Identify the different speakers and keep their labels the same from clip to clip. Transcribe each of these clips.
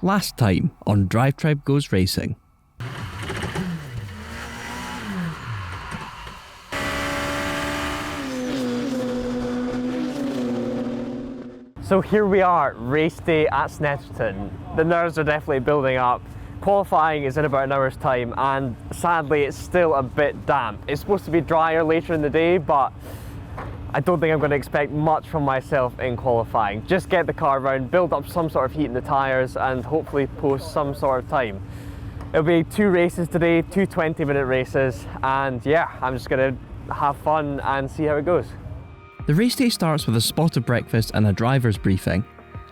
Speaker 1: Last time on DriveTribe Goes Racing.
Speaker 2: So here we are, race day at Snetterton. The nerves are definitely building up. Qualifying is in about an hour's time and sadly it's still a bit damp. It's supposed to be drier later in the day, but I don't think I'm going to expect much from myself in qualifying. Just get the car around, build up some sort of heat in the tyres and hopefully post some sort of time. It'll be 2 races today, 2 20-minute races, and yeah, I'm just going to have fun and see how it goes.
Speaker 1: The race day starts with a spot of breakfast and a driver's briefing,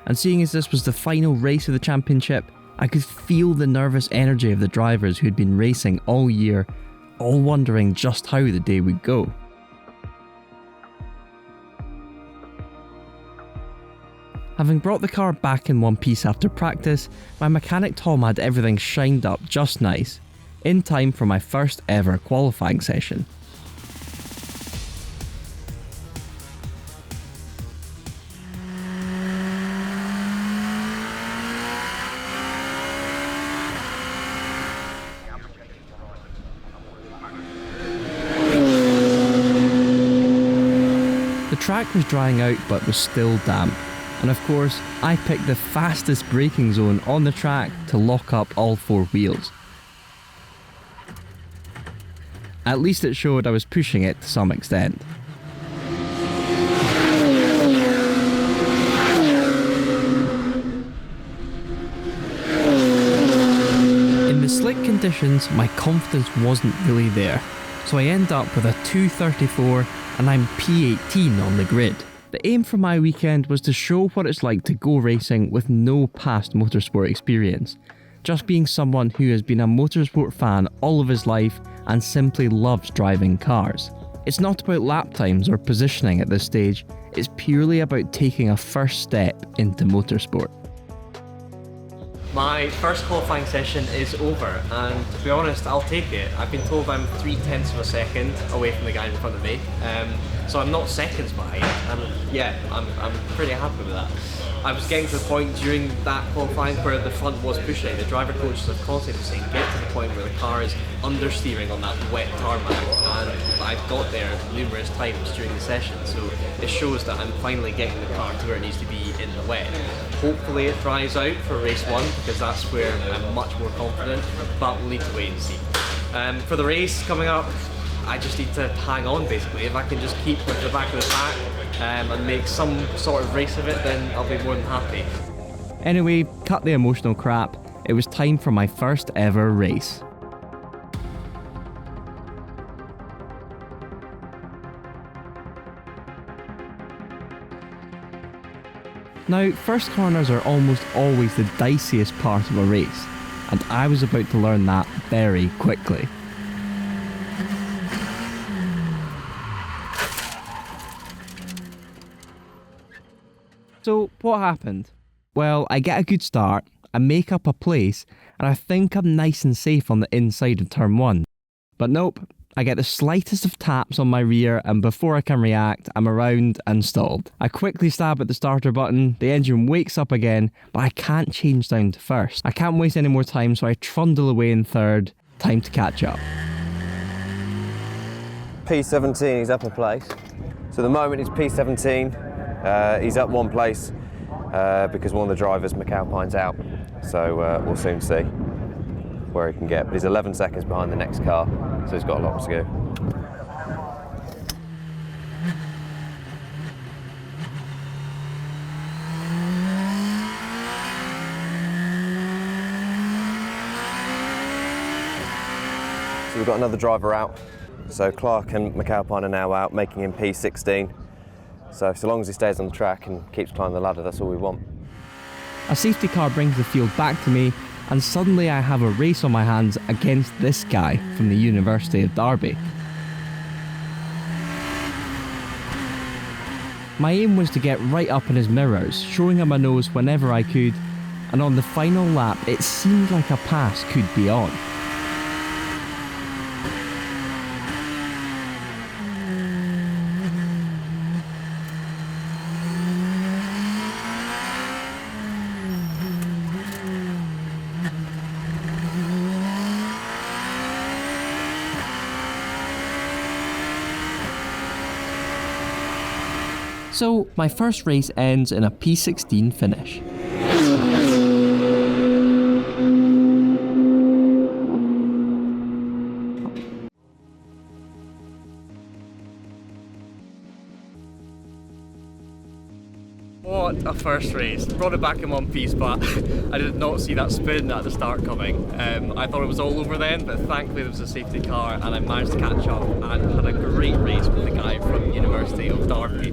Speaker 1: and seeing as this was the final race of the championship, I could feel the nervous energy of the drivers who had been racing all year, all wondering just how the day would go. Having brought the car back in one piece after practice, my mechanic Tom had everything shined up just nice, in time for my first ever qualifying session. The track was drying out but was still damp. And of course, I picked the fastest braking zone on the track to lock up all 4 wheels. At least it showed I was pushing it to some extent. In the slick conditions, my confidence wasn't really there, so I end up with a 2:34 and I'm P18 on the grid. The aim for my weekend was to show what it's like to go racing with no past motorsport experience, just being someone who has been a motorsport fan all of his life and simply loves driving cars. It's not about lap times or positioning at this stage, it's purely about taking a first step into motorsport.
Speaker 2: My first qualifying session is over, and to be honest, I'll take it. I've been told I'm 0.3 of a second away from the guy in front of me, so I'm not seconds behind, and yeah, I'm pretty happy with that. I was getting to the point during that qualifying where the front was pushing. The driver coaches have constantly saying, get to the point where the car is understeering on that wet tarmac, and I've got there numerous times during the session, so it shows that I'm finally getting the car to where it needs to be in the wet. Hopefully it dries out for race 1, because that's where I'm much more confident, but we'll need to wait and see. For the race coming up, I just need to hang on basically. If I can just keep with the back of the pack and make some sort of race of it, then I'll be more than happy.
Speaker 1: Anyway, cut the emotional crap, it was time for my first ever race. Now, first corners are almost always the diciest part of a race, and I was about to learn that very quickly. So, what happened? Well, I get a good start, I make up a place, and I think I'm nice and safe on the inside of turn 1. But nope, I get the slightest of taps on my rear, and before I can react, I'm around and stalled. I quickly stab at the starter button, the engine wakes up again, but I can't change down to first. I can't waste any more time, so I trundle away in third. Time to catch up.
Speaker 3: P17, he's up a place. So the moment he's P17, he's up 1 place because one of the drivers, McAlpine's out. So we'll soon see where he can get. But he's 11 seconds behind the next car, so he's got a lot to go. So we've got another driver out. So Clark and McAlpine are now out, making him P16. So long as he stays on the track and keeps climbing the ladder, that's all we want.
Speaker 1: A safety car brings the field back to me, and suddenly I have a race on my hands against this guy from the University of Derby. My aim was to get right up in his mirrors, showing him my nose whenever I could, and on the final lap it seemed like a pass could be on. So my first race ends in a P16 finish.
Speaker 2: What a first race. Brought it back in one piece, but I did not see that spin at the start coming. I thought it was all over then, but thankfully there was a safety car and I managed to catch up and had a great race with the guy from University of Derby.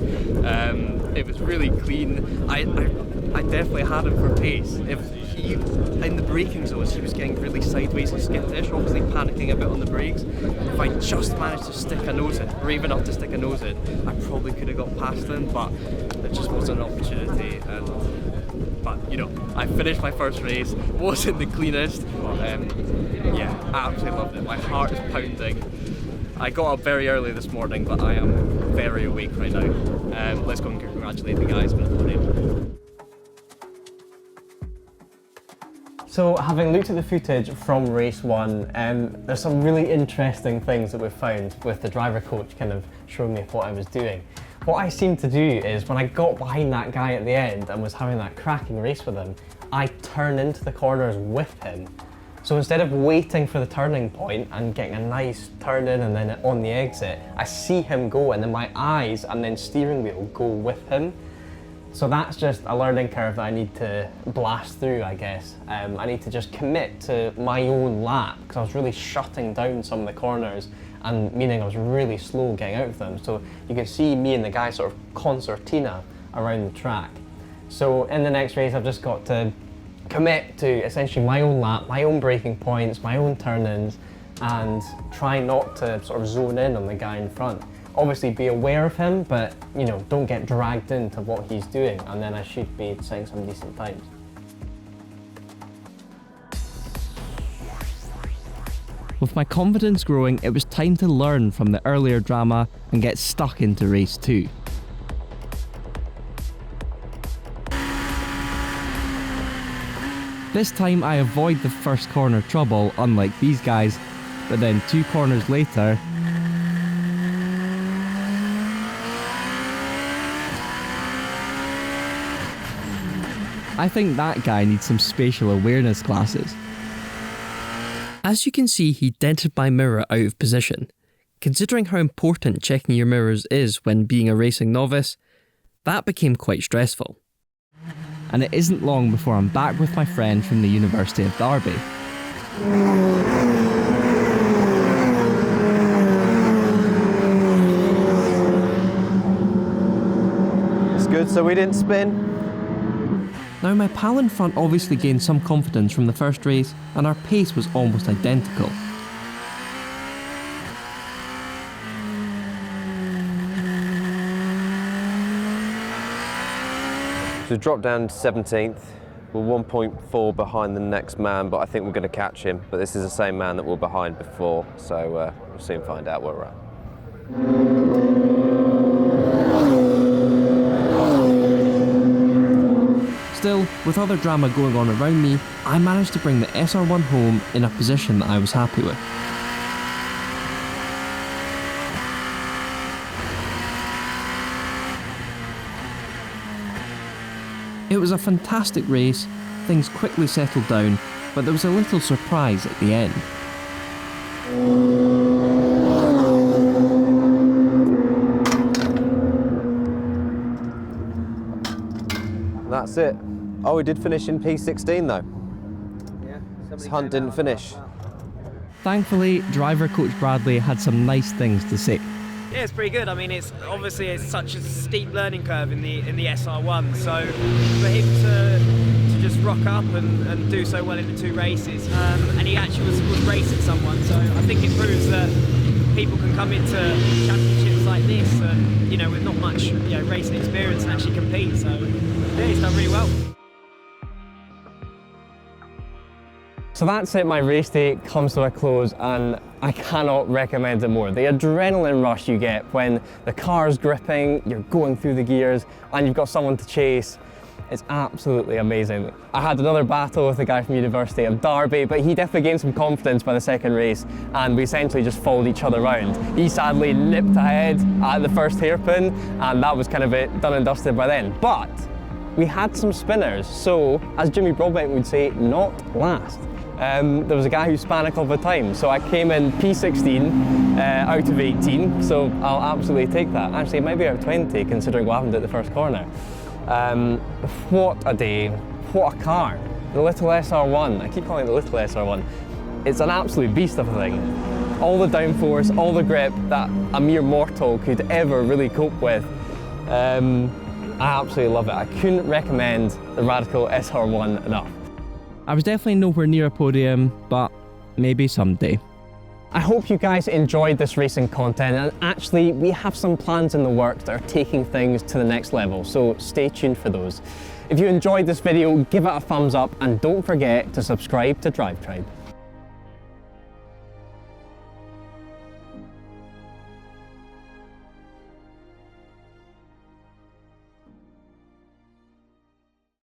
Speaker 2: It was really clean. I definitely had him for pace. In the braking zones, he was getting really sideways and skittish, obviously panicking a bit on the brakes. If I just managed to stick a nose in, or even up to stick a nose in, I probably could have got past him, but there just wasn't an opportunity. But you know, I finished my first race, wasn't the cleanest, but yeah, absolutely loved it. My heart is pounding. I got up very early this morning, but I am very awake right now. Let's go and congratulate the guys on the podium.
Speaker 4: So, having looked at the footage from race 1, there's some really interesting things that we've found with the driver coach kind of showing me what I was doing. What I seemed to do is, when I got behind that guy at the end and was having that cracking race with him, I turned into the corners with him. So instead of waiting for the turning point and getting a nice turn in and then on the exit, I see him go and then my eyes and then steering wheel go with him. So that's just a learning curve that I need to blast through, I guess. I need to just commit to my own lap because I was really shutting down some of the corners and meaning I was really slow getting out of them. So you can see me and the guy sort of concertina around the track. So in the next race, I've just got to commit to essentially my own lap, my own braking points, my own turn-ins, and try not to sort of zone in on the guy in front. Obviously be aware of him, but you know, don't get dragged into what he's doing, and then I should be setting some decent times.
Speaker 1: With my confidence growing, it was time to learn from the earlier drama and get stuck into race 2. This time I avoid the first corner trouble, unlike these guys, but then 2 corners later, I think that guy needs some spatial awareness classes. As you can see, he dented my mirror out of position. Considering how important checking your mirrors is when being a racing novice, that became quite stressful. And it isn't long before I'm back with my friend from the University of Derby.
Speaker 3: It's good, so we didn't spin.
Speaker 1: Now my pal in front obviously gained some confidence from the first race, and our pace was almost identical.
Speaker 3: So drop down to 17th. We're 1.4 behind the next man, but I think we're going to catch him. But this is the same man that we're behind before, so we'll soon find out where we're at.
Speaker 1: Still, with other drama going on around me, I managed to bring the SR1 home in a position that I was happy with. It was a fantastic race, things quickly settled down, but there was a little surprise at the end.
Speaker 3: That's it. Oh, we did finish in P16 though. Yeah. Hunt didn't finish.
Speaker 1: Thankfully, driver coach Bradley had some nice things to say.
Speaker 5: Yeah, it's pretty good. I mean, it's such a steep learning curve in the SR1. So for him to just rock up and do so well in the 2 races, and he actually was racing someone. So I think it proves that people can come into championships like this, and you know, with not much racing experience, and actually compete. So yeah, he's done really well.
Speaker 4: So that's it, my race day comes to a close and I cannot recommend it more. The adrenaline rush you get when the car's gripping, you're going through the gears and you've got someone to chase. It's absolutely amazing. I had another battle with a guy from University of Derby, but he definitely gained some confidence by the second race, and we essentially just followed each other around. He sadly nipped ahead at the first hairpin, and that was kind of it, done and dusted by then. But we had some spinners, so as Jimmy Broadbent would say, not last. There was a guy who span a couple of times, so I came in P16 out of 18, so I'll absolutely take that. Actually, it might be out of 20 considering what happened at the first corner. What a day, what a car. The little SR1, I keep calling it the little SR1. It's an absolute beast of a thing. All the downforce, all the grip that a mere mortal could ever really cope with. I absolutely love it. I couldn't recommend the Radical SR1 enough.
Speaker 1: I was definitely nowhere near a podium, but maybe someday.
Speaker 4: I hope you guys enjoyed this racing content, and actually we have some plans in the works that are taking things to the next level, so stay tuned for those. If you enjoyed this video, give it a thumbs up and don't forget to subscribe to DriveTribe.